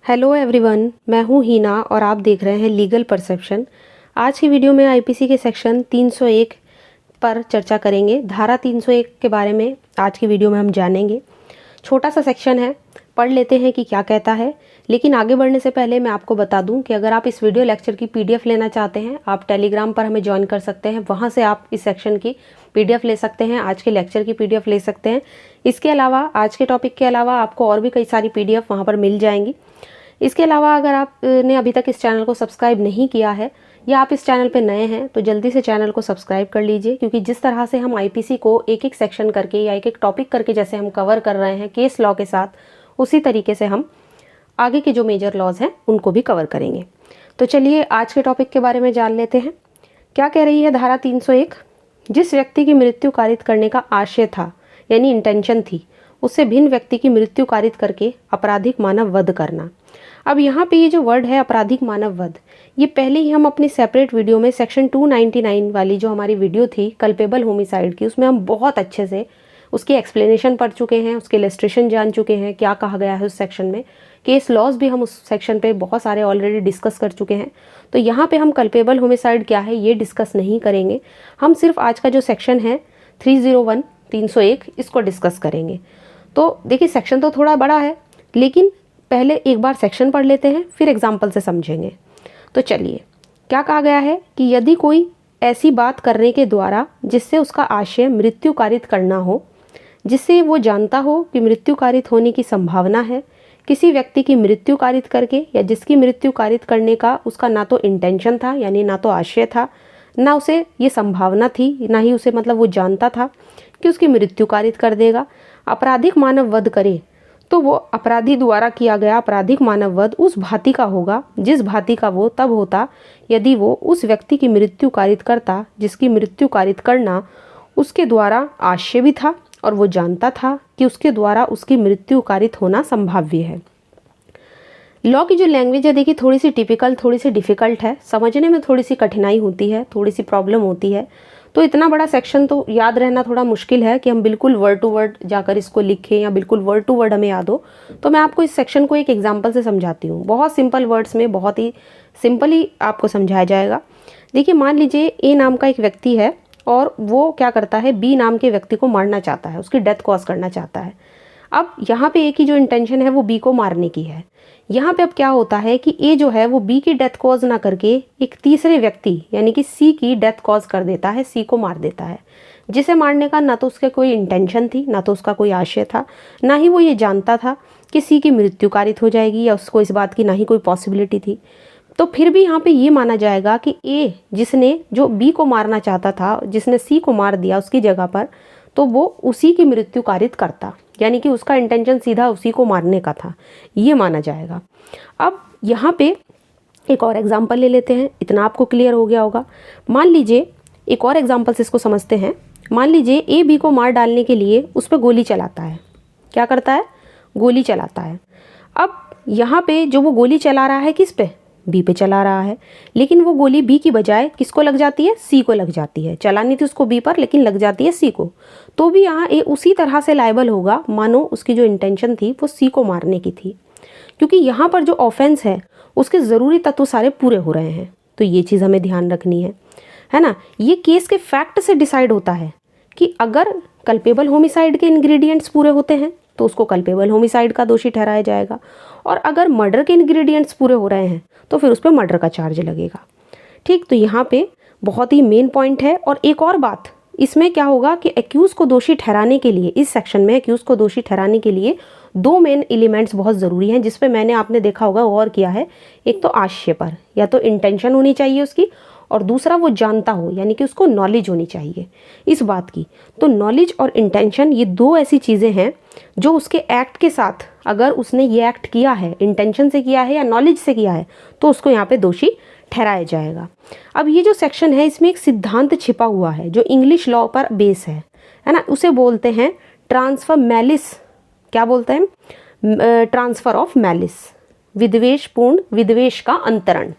Hello everyone, मैं हूँ हीना और आप देख रहे हैं लीगल परसेप्शन। आज की वीडियो में आईपीसी के सेक्शन 301 पर चर्चा करेंगे। धारा 301 के बारे में आज की वीडियो में हम जानेंगे। छोटा सा सेक्शन है, पढ़ लेते हैं कि क्या कहता है। लेकिन आगे बढ़ने से पहले मैं आपको बता दूं कि अगर आप इस वीडियो लेक्चर की पीडीएफ लेना चाहते हैं, आप टेलीग्राम पर हमें ज्वाइन कर सकते हैं। वहां से आप इस सेक्शन की पीडीएफ ले सकते हैं, आज के लेक्चर की पीडीएफ ले सकते हैं। इसके अलावा आज के टॉपिक के अलावा आपको और भी कई सारी पीडीएफ वहाँ पर मिल जाएंगी। इसके अलावा अगर आपने अभी तक इस चैनल को सब्सक्राइब नहीं किया है या आप इस चैनल पर नए हैं तो जल्दी से चैनल को सब्सक्राइब कर लीजिए, क्योंकि जिस तरह से हम आईपीसी को एक एक सेक्शन करके या एक एक टॉपिक करके जैसे हम कवर कर रहे हैं केस लॉ के साथ, उसी तरीके से हम आगे के जो मेजर लॉज हैं उनको भी कवर करेंगे। तो चलिए आज के टॉपिक के बारे में जान लेते हैं। क्या कह रही है धारा 301? जिस व्यक्ति की मृत्यु कारित करने का आशय था यानी इंटेंशन थी, उससे भिन्न व्यक्ति की मृत्यु कारित करके आपराधिक मानव वध करना। अब यहाँ पे ये जो वर्ड है आपराधिक मानव वध, ये पहले ही हम अपनी सेपरेट वीडियो में सेक्शन 299 वाली जो हमारी वीडियो थी कल्पेबल होमिसाइड की, उसमें हम बहुत अच्छे से उसकी एक्सप्लेनेशन पढ़ चुके हैं, उसके इलस्ट्रेशन जान चुके हैं, क्या कहा गया है उस सेक्शन में। केस लॉज भी हम उस सेक्शन पे बहुत सारे ऑलरेडी डिस्कस कर चुके हैं। तो यहाँ पे हम कल्पेबल होमिसाइड क्या है ये डिस्कस नहीं करेंगे। हम सिर्फ आज का जो सेक्शन है 301 301 इसको डिस्कस करेंगे। तो देखिए सेक्शन तो थोड़ा बड़ा है, लेकिन पहले एक बार सेक्शन पढ़ लेते हैं, फिर एग्जाम्पल से समझेंगे। तो चलिए, क्या कहा गया है कि यदि कोई ऐसी बात करने के द्वारा जिससे उसका आशय मृत्यु कारित करना हो, जिससे वो जानता हो कि मृत्यु कारित होने की संभावना है, किसी व्यक्ति की मृत्यु कारित करके या जिसकी मृत्यु कारित करने का उसका ना तो इंटेंशन था यानी ना तो आशय था, ना उसे ये संभावना थी, ना ही उसे मतलब वो जानता था कि उसकी मृत्यु कारित कर देगा, आपराधिक मानव वध करे, तो वो अपराधी द्वारा किया गया आपराधिक मानव वध उस भांति का होगा जिस भांति का वो तब होता यदि वो उस व्यक्ति की मृत्यु कारित करता जिसकी मृत्यु कारित करना उसके द्वारा आशय भी था और वो जानता था कि उसके द्वारा उसकी मृत्यु कारित होना संभाव्य है। लॉ की जो लैंग्वेज है देखिए थोड़ी सी टिपिकल, थोड़ी सी डिफ़िकल्ट है, समझने में थोड़ी सी कठिनाई होती है, थोड़ी सी प्रॉब्लम होती है। तो इतना बड़ा सेक्शन तो याद रहना थोड़ा मुश्किल है कि हम बिल्कुल वर्ड टू वर्ड जाकर इसको लिखें या बिल्कुल वर्ड टू वर्ड हमें याद हो। तो मैं आपको इस सेक्शन को एक एग्जांपल से समझाती हूँ। बहुत सिंपल वर्ड्स में बहुत ही सिंपली आपको समझाया जाएगा। देखिए मान लीजिए ए नाम का एक व्यक्ति है और वो क्या करता है, बी नाम के व्यक्ति को मारना चाहता है, उसकी डेथ कॉज करना चाहता है। अब यहाँ पे ए की जो इंटेंशन है वो बी को मारने की है। यहाँ पे अब क्या होता है कि ए जो है वो बी की डेथ कॉज ना करके एक तीसरे व्यक्ति यानी कि सी की डेथ कॉज कर देता है, सी को मार देता है, जिसे मारने का ना तो उसके कोई इंटेंशन थी, ना तो उसका कोई आशय था, ना ही वो ये जानता था कि सी की मृत्यु कारित हो जाएगी या उसको इस बात की ना ही कोई पॉसिबिलिटी थी। तो फिर भी यहाँ पे ये माना जाएगा कि ए जिसने जो बी को मारना चाहता था, जिसने सी को मार दिया उसकी जगह पर, तो वो उसी की मृत्यु कारित करता, यानी कि उसका इंटेंशन सीधा उसी को मारने का था, ये माना जाएगा। अब यहाँ पे एक और एग्जांपल ले लेते हैं, इतना आपको क्लियर हो गया होगा। मान लीजिए एक और एग्जांपल से इसको समझते हैं। मान लीजिए ए बी को मार डालने के लिए उस पर गोली चलाता है। क्या करता है? गोली चलाता है। अब यहाँ पे जो वो गोली चला रहा है किस पे? बी पे चला रहा है, लेकिन वो गोली बी की बजाय किसको लग जाती है? सी को लग जाती है। चलानी थी उसको बी पर, लेकिन लग जाती है सी को। तो भी यहाँ ए उसी तरह से लायबल होगा मानो उसकी जो इंटेंशन थी वो सी को मारने की थी, क्योंकि यहाँ पर जो ऑफेंस है उसके ज़रूरी तत्व सारे पूरे हो रहे हैं। तो ये चीज़ हमें ध्यान रखनी है ना। ये केस के फैक्ट से डिसाइड होता है कि अगर कल्पेबल होमिसाइड के इंग्रेडिएंट्स पूरे होते हैं तो उसको कल्पेबल होमिसाइड का दोषी ठहराया जाएगा, और अगर मर्डर के इंग्रेडिएंट्स पूरे हो रहे हैं तो फिर उस पर मर्डर का चार्ज लगेगा। ठीक, तो यहाँ पे बहुत ही मेन पॉइंट है। और एक और बात इसमें क्या होगा कि एक्यूज को दोषी ठहराने के लिए, इस सेक्शन में एक्यूज को दोषी ठहराने के लिए दो मेन एलिमेंट्स बहुत ज़रूरी हैं, जिस पे मैंने आपने देखा होगा गौर किया है। एक तो आशय पर, या तो इंटेंशन होनी चाहिए उसकी, और दूसरा वो जानता हो यानी कि उसको नॉलेज होनी चाहिए इस बात की। तो नॉलेज और इंटेंशन ये दो ऐसी चीज़ें हैं जो उसके एक्ट के साथ, अगर उसने ये एक्ट किया है, इंटेंशन से किया है या नॉलेज से किया है, तो उसको यहाँ पे दोषी ठहराया जाएगा। अब ये जो सेक्शन है इसमें एक सिद्धांत छिपा हुआ है जो इंग्लिश लॉ पर बेस है ना। उसे बोलते हैं ट्रांसफर मैलिस। क्या बोलते हैं? ट्रांसफर ऑफ मैलिस, विद्वेषपूर्ण विद्वेष का अंतरण।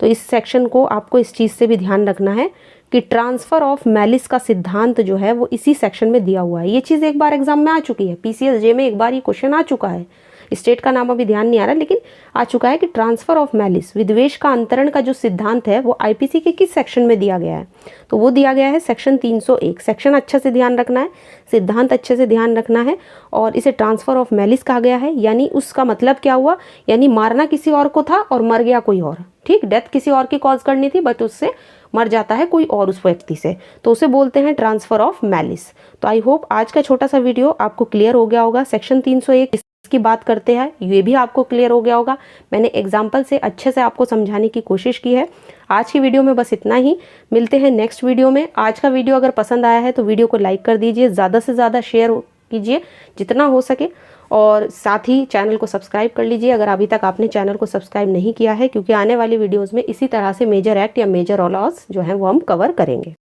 तो इस सेक्शन को आपको इस चीज़ से भी ध्यान रखना है कि ट्रांसफ़र ऑफ मैलिस का सिद्धांत जो है वो इसी सेक्शन में दिया हुआ है। ये चीज़ एक बार एग्जाम में आ चुकी है, पीसीएसजे में एक बार ये क्वेश्चन आ चुका है। स्टेट का नाम अभी ध्यान नहीं आ रहा, लेकिन आ चुका है कि ट्रांसफर ऑफ मैलिस, विद्वेष का अंतरण का जो सिद्धांत है वो आईपीसी के किस सेक्शन में दिया गया है, तो वो दिया गया है सेक्शन 301। सेक्शन अच्छे से ध्यान रखना है, सिद्धांत अच्छे से ध्यान रखना है, और इसे ट्रांसफर ऑफ मैलिस कहा गया है। यानी उसका मतलब क्या हुआ, यानी मारना किसी और को था और मर गया कोई और, ठीक, डेथ किसी और की कॉज करनी थी बट उससे मर जाता है कोई और उस व्यक्ति से, तो उसे बोलते हैं ट्रांसफर ऑफ मैलिस। तो आई होप आज का छोटा सा वीडियो आपको क्लियर हो गया होगा। सेक्शन 301 की बात करते हैं, ये भी आपको क्लियर हो गया होगा। मैंने एग्जाम्पल से अच्छे से आपको समझाने की कोशिश की है। आज की वीडियो में बस इतना ही, मिलते हैं नेक्स्ट वीडियो में। आज का वीडियो अगर पसंद आया है तो वीडियो को लाइक कर दीजिए, ज़्यादा से ज़्यादा शेयर कीजिए जितना हो सके, और साथ ही चैनल को सब्सक्राइब कर लीजिए अगर अभी तक आपने चैनल को सब्सक्राइब नहीं किया है, क्योंकि आने वाली वीडियोज़ में इसी तरह से मेजर एक्ट या मेजर लॉज जो है वो हम कवर करेंगे।